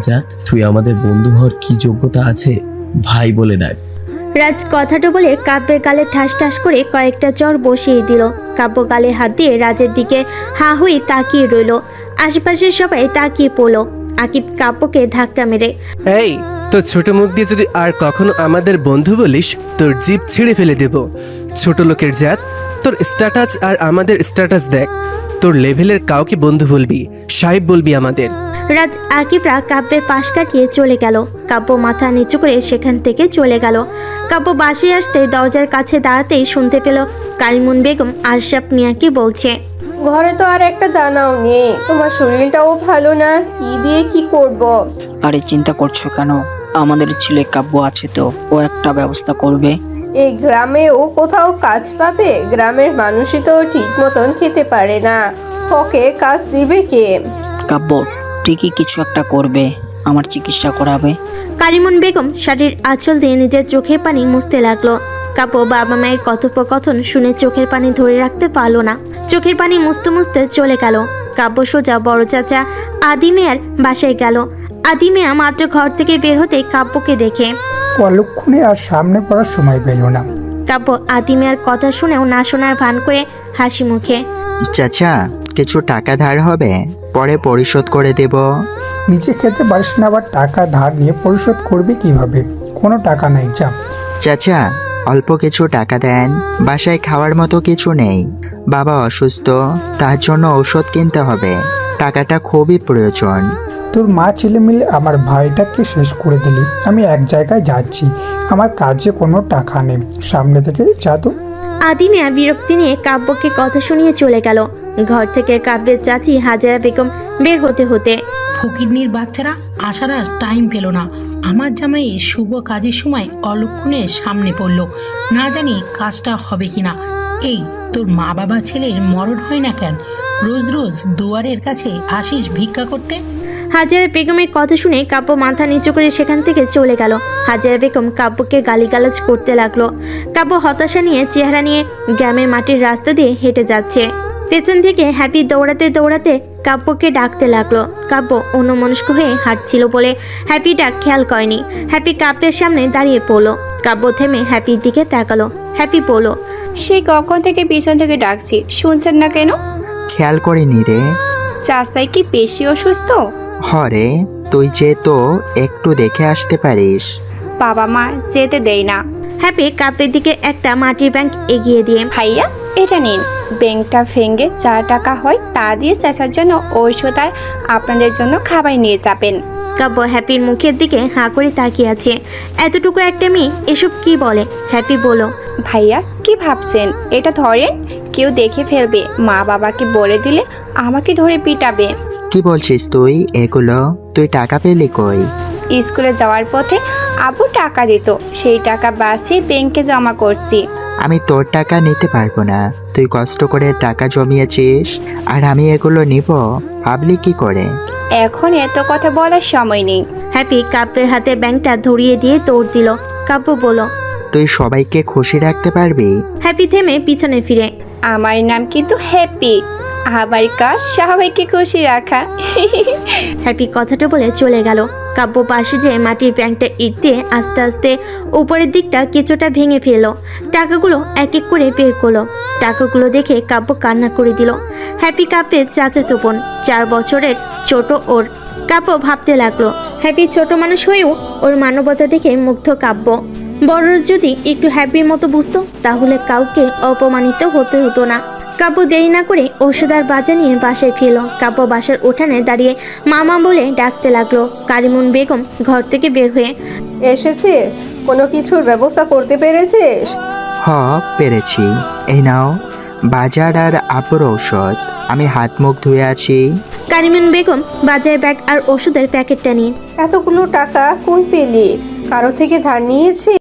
যা, তুই আমাদের বন্ধু হওয়ার কি যোগ্যতা আছে? ভাই বলে ডাক। রাজ কথাটা বলে কাব্যের গালে ঠাস ঠাস করে কয়েকটা চর বসিয়ে দিল। কাব্য গালে হাত দিয়ে রাজের দিকে হা হয়ে তাকিয়ে রইল। আশেপাশের সবাই তাকিয়ে পড়লো। আকিব কাব্যকে ধাক্কা মেরে, এই, তোর ছোট মুখ দিয়ে যদি আর কখনো আমাদের বন্ধু বলিস, তোর জিভ ছিঁড়ে ফেলে দেব। ছোট লোকের জাত, তোর স্ট্যাটাস আর আমাদের স্ট্যাটাস দেখ। তোর লেভেলের কাউকে বন্ধু বলবি, সাহেব বলবি আমাদের। রাজ আকিবরা কাব্যের পাশ কাটিয়ে চলে গেল। কাব্য মাথা নিচু করে সেখান থেকে চলে গেল। কাব্য বাসে আসতে দরজার কাছে দাঁড়াতেই শুনতে পেল কারিমুন বেগম আশরাফ মিয়াকে বলছে, ঘরে তো আর একটা দানাও নেই, তোমার শরীরটাও ভালো না, কি দিয়ে কি করব। আরে চিন্তা করছো কেন? আমাদের ছেলে কাব্য আছে তো, ও একটা ব্যবস্থা করবে। এই গ্রামে ও কোথাও কাজ পাবে? গ্রামের মানুষই তো ঠিক মতন খেতে পারে না, ওকে কাজ দিবে কে? কাব্য ঠিকই কিছু একটা করবে, আমার চিকিৎসা করাবে। কারিমুন বেগম শাড়ির আঁচল দিয়ে নিজের চোখের পানি মুছতে লাগলো। কাব্য বাবা মায়ের কথোপকথন শুনে চোখের পানি ধরে রাখতে পারলো না। চোখের পানি মুছতে মুছতে চলে গেল। কাব্য সোজা বড় চাচা আদি মিয়ার বাসায় গেল। আদি মিয়া মাত্র ঘর থেকে বের হতে কাব্যকে দেখে অলক্ষণে আর সামনে পড়ার সময় পেল না। কাব্য আদি মিয়ার কথা শুনেও না শোনার ভান করে হাসি মুখে, চাচা কিছু টাকা ধার হবে, পরে পরিশোধ করে দেব। নিচে খেতে পারিস না, আবার টাকা ধার নিয়ে পরিশোধ করবে কিভাবে? কোনো টাকা নাই, যা। চাচা অল্প কিছু টাকা দেন, বাসায় খাওয়ার মতো কিছু নেই। বাবা অসুস্থ, তার জন্য ঔষধ কিনতে হবে, টাকাটা খুবই প্রয়োজন। তোর মা ছেলে মিলে আমার ভাইটাকে শেষ করে দিলি। আমি এক জায়গায় যাচ্ছি, আমার কাজে কোনো টাকা নেই, সামনে থেকে যা তো। আদি মিয়া বিরক্তি নিয়ে কাব্যকে কথা শুনিয়ে চলে গেল। ঘর থেকে কাব্যের চাচি হাজারা বেগম বের হতে হতে, ফকিরনির বাচ্চারা আসার আর টাইম পেল না। আমার জামাই শুভ কাজের সময় অলক্ষণের সামনে পড়লো, না জানি কাজটা হবে কিনা। এই তোর মা বাবা ছেলের মরণ হয় না কেন? রোজ রোজ দুয়ারের কাছে আসিস ভিক্ষা করতে? হাজারা বেগমের কথা শুনে কাব্য মাথা নিচু করে সেখান থেকে চলে গেল। হাজারা বেগম কাব্যকে গালিগালাজ করতে লাগলো। কাব্য হতাশা নিয়ে চেহারা নিয়ে গ্রামের মাটির রাস্তা দিয়ে হেঁটে যাচ্ছে। পেছন থেকে হ্যাপি দৌড়াতে দৌড়াতে কাব্যকে ডাকতে লাগলো। কাব্য অন্যমনস্ক হয়ে হাঁটছিল বলে হ্যাপি ডাক খেয়াল করেনি। হ্যাপি কাব্যের সামনে দাঁড়িয়ে পড়লো। কাব্য থেমে হ্যাপির দিকে তাকালো। হ্যাপি বলল, সে কখন থেকে পিছন থেকে ডাকছি, শুনছেন না কেন? খেয়াল করিনি রে। চাচাই কি বেশি অসুস্থ? হরে, তুই যে তো একটু দেখে আসতে পারিস। বাবা মা যেতে দেই না। হ্যাপি কাব্যের দিকে একটা মাটির ব্যাংক এগিয়ে দিয়ে, ভাইয়া এটা নিন, ব্যাংকটা ভেঙে যা টাকা হয় তা দিয়ে চাচার জন্য ঔষধ আর আপনাদের জন্য খাবার নিয়ে যাবেন। কাব্য হ্যাপির মুখের দিকে হাঁ করে তাকিয়ে আছে। এতটুকু একটা মেয়ে এসব কি বলে? হ্যাপি বলল, ভাইয়া কি ভাবছেন? এটা ধরেন, কেউ দেখে ফেলবে, মা বাবাকে বলে দিলে আমাকে ধরে পিটাবে। কি বলছিস তুই এগুলো? তুই টাকা পেলি কই? স্কুলে যাওয়ার পথে আব্বু টাকা দিত, সেই টাকা বাঁচিয়ে ব্যাংকে জমা করছি। আমি তোর টাকা নিতে পারবো না। তুই কষ্ট করে টাকা জমিয়েছিস আর আমি এগুলো নিব, ভাবলি কি করে? এখন এত কথা বলার সময় নেই। হ্যাপি কাব্যের হাতে ব্যাংকটা ধরিয়ে দিয়ে দৌড় দিল। কাব্য বলল, তুই সবাইকে খুশি রাখতে পারবি? হ্যাপি থেমে পিছনে ফিরে, আমার নাম কিন্তু হ্যাপি, আমার কাজ সবাইকে খুশি রাখা। হ্যাপি কথাটা বলে চলে গেল। কাব্য পাশে যে মাটির ব্যাংকটা ইট দিয়ে আস্তে আস্তে উপরের দিকটা কিছুটা ভেঙে ফেললো। টাকাগুলো এক এক করে বের করলো। টাকাগুলো দেখে কাব্য কান্না করে দিল। হ্যাপি কাব্যের চাচাতো বোন, 4 বছরের ছোট ওর। কাব্য ভাবতে লাগলো, হ্যাপি ছোট মানুষ হয়েও ওর মানবতা দেখে মুগ্ধ কাব্য। বড়রা যদি একটু হ্যাপির মতো বুঝতো তাহলে কাউকে অপমানিত হতে হতো না। কাব্য দেরি না করে ওষুধ আর বাজা নিয়ে বাসায় ফিরল। কাব্য বাসার উঠানে দাঁড়িয়ে মামা বলে ডাকতে লাগলো। কারিমুন বেগম ঘর থেকে বের হয়ে, এসেছে? কোনো কিছুর ব্যবস্থা করতে পেরেছিস? পেরেছি। এই নাও বাজার আর আপুর ঔষধ, আমি হাত মুখ ধুয়ে আছি। কারিমুন বেগম বাজারের ব্যাগ আর ওষুধের প্যাকেটটা নিয়ে, এতগুলো টাকা কই পেলি? কারো থেকে ধার নিয়েছিস?